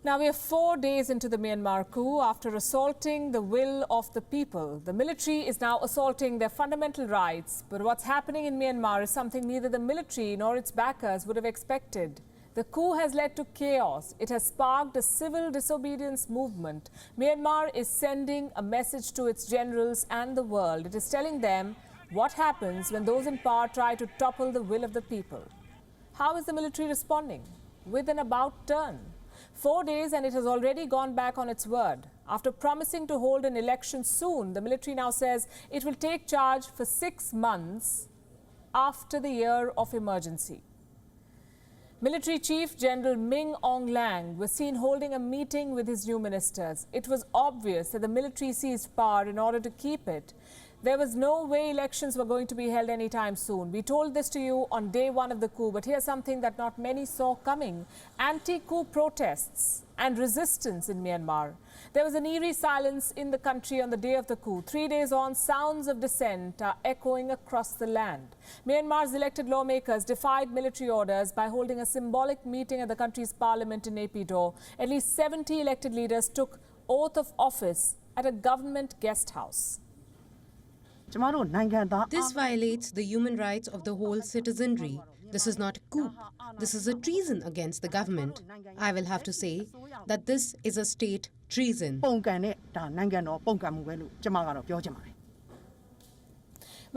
Now we are 4 days into the Myanmar coup. After assaulting the will of the people, the military is now assaulting their fundamental rights. But what's happening in Myanmar is something neither the military nor its backers would have expected. The coup has led to chaos. It has sparked a civil disobedience movement. Myanmar is sending a message to its generals and the world. It is telling them what happens when those in power try to topple the will of the people. How is the military responding? With an about turn. 4 days and it has already gone back on its word. After promising to hold an election soon, the military now says it will take charge for 6 months after the year of emergency. Military Chief General Min Aung Hlaing was seen holding a meeting with his new ministers. It was obvious that the military seized power in order to keep it. There was no way elections were going to be held anytime soon. We told this to you on day one of the coup, but here's something that not many saw coming. Anti-coup protests and resistance in Myanmar. There was an eerie silence in the country on the day of the coup. 3 days on, sounds of dissent are echoing across the land. Myanmar's elected lawmakers defied military orders by holding a symbolic meeting at the country's parliament in Naypyidaw. At least 70 elected leaders took oath of office at a government guest house. This violates the human rights of the whole citizenry. This is not a coup. This is a treason against the government. I will have to say that this is a state treason.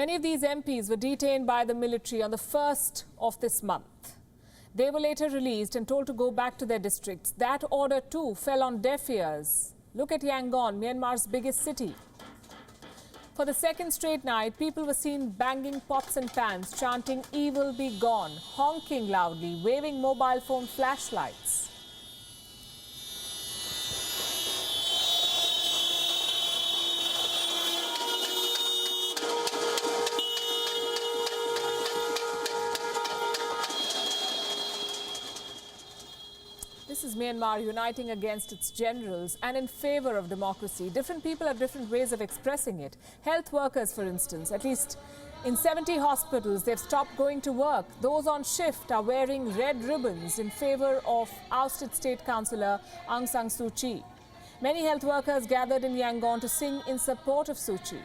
Many of these MPs were detained by the military on the 1st of this month. They were later released and told to go back to their districts. That order too fell on deaf ears. Look at Yangon, Myanmar's biggest city. For the second straight night, people were seen banging pots and pans, chanting "Evil be gone," honking loudly, waving mobile phone flashlights. This is Myanmar uniting against its generals and in favor of democracy. Different people have different ways of expressing it. Health workers, for instance, at least in 70 hospitals, they've stopped going to work. Those on shift are wearing red ribbons in favor of ousted state councillor Aung San Suu Kyi. Many health workers gathered in Yangon to sing in support of Suu Kyi.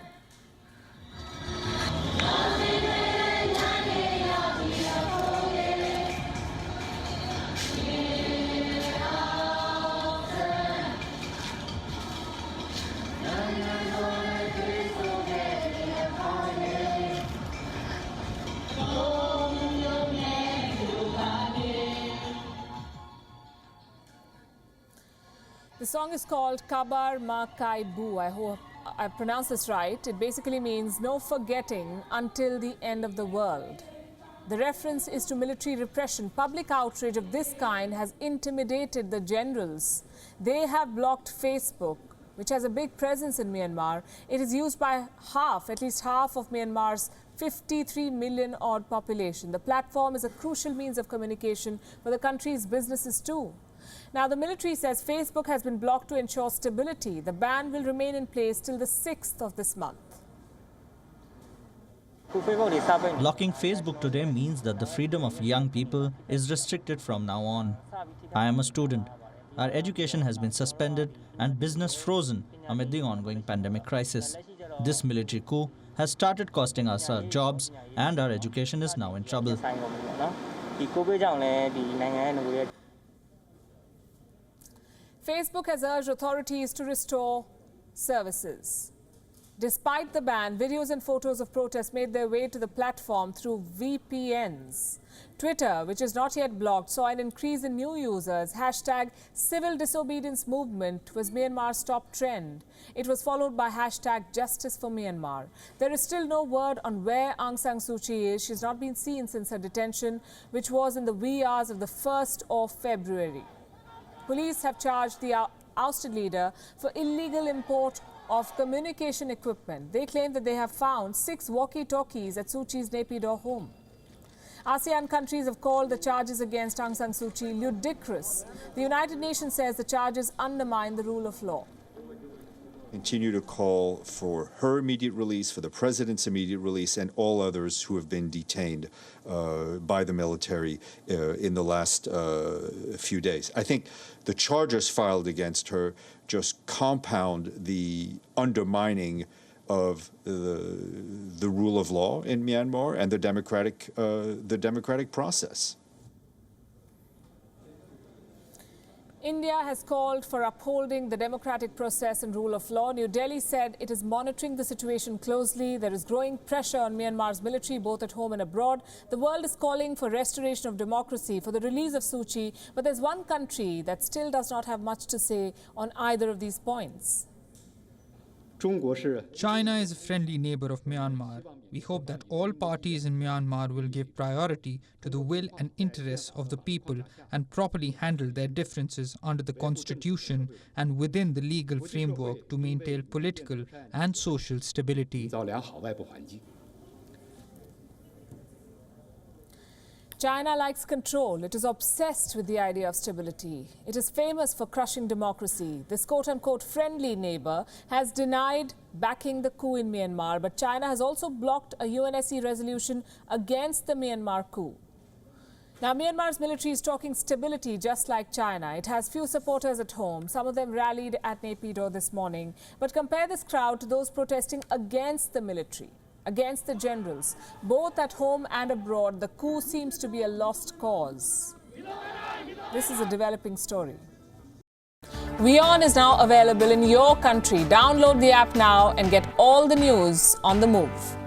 The song is called Kabar Ma Kai Bu. I hope I pronounced this right. It basically means no forgetting until the end of the world. The reference is to military repression. Public outrage of this kind has intimidated the generals. They have blocked Facebook, which has a big presence in Myanmar. It is used by at least half of Myanmar's 53 million odd population. The platform is a crucial means of communication for the country's businesses too. Now, the military says Facebook has been blocked to ensure stability. The ban will remain in place till the 6th of this month. Blocking Facebook today means that the freedom of young people is restricted from now on. I am a student. Our education has been suspended and business frozen amid the ongoing pandemic crisis. This military coup has started costing us our jobs and our education is now in trouble. Facebook has urged authorities to restore services. Despite the ban, videos and photos of protests made their way to the platform through VPNs. Twitter, which is not yet blocked, saw an increase in new users. Hashtag Civil Disobedience Movement was Myanmar's top trend. It was followed by hashtag Justice for Myanmar. There is still no word on where Aung San Suu Kyi is. She's not been seen since her detention, which was in the wee hours of the 1st of February. Police have charged the ousted leader for illegal import of communication equipment. They claim that they have found 6 walkie-talkies at Suu Kyi's Naypyidaw home. ASEAN countries have called the charges against Aung San Suu Kyi ludicrous. The United Nations says the charges undermine the rule of law. Continue to call for her immediate release, for the president's immediate release, and all others who have been detained by the military in the last few days. I think the charges filed against her just compound the undermining of the rule of law in Myanmar and the democratic process. India has called for upholding the democratic process and rule of law. New Delhi said it is monitoring the situation closely. There is growing pressure on Myanmar's military, both at home and abroad. The world is calling for restoration of democracy, for the release of Suu Kyi. But there's one country that still does not have much to say on either of these points. China is a friendly neighbor of Myanmar. We hope that all parties in Myanmar will give priority to the will and interests of the people and properly handle their differences under the constitution and within the legal framework to maintain political and social stability. China likes control. It is obsessed with the idea of stability. It is famous for crushing democracy. This quote-unquote friendly neighbor has denied backing the coup in Myanmar, but China has also blocked a UNSC resolution against the Myanmar coup. Now, Myanmar's military is talking stability just like China. It has few supporters at home. Some of them rallied at Naypyidaw this morning. But compare this crowd to those protesting against the military, against the generals. Both at home and abroad, the coup seems to be a lost cause. This is a developing story. WION is now available in your country. Download the app now and get all the news on the move.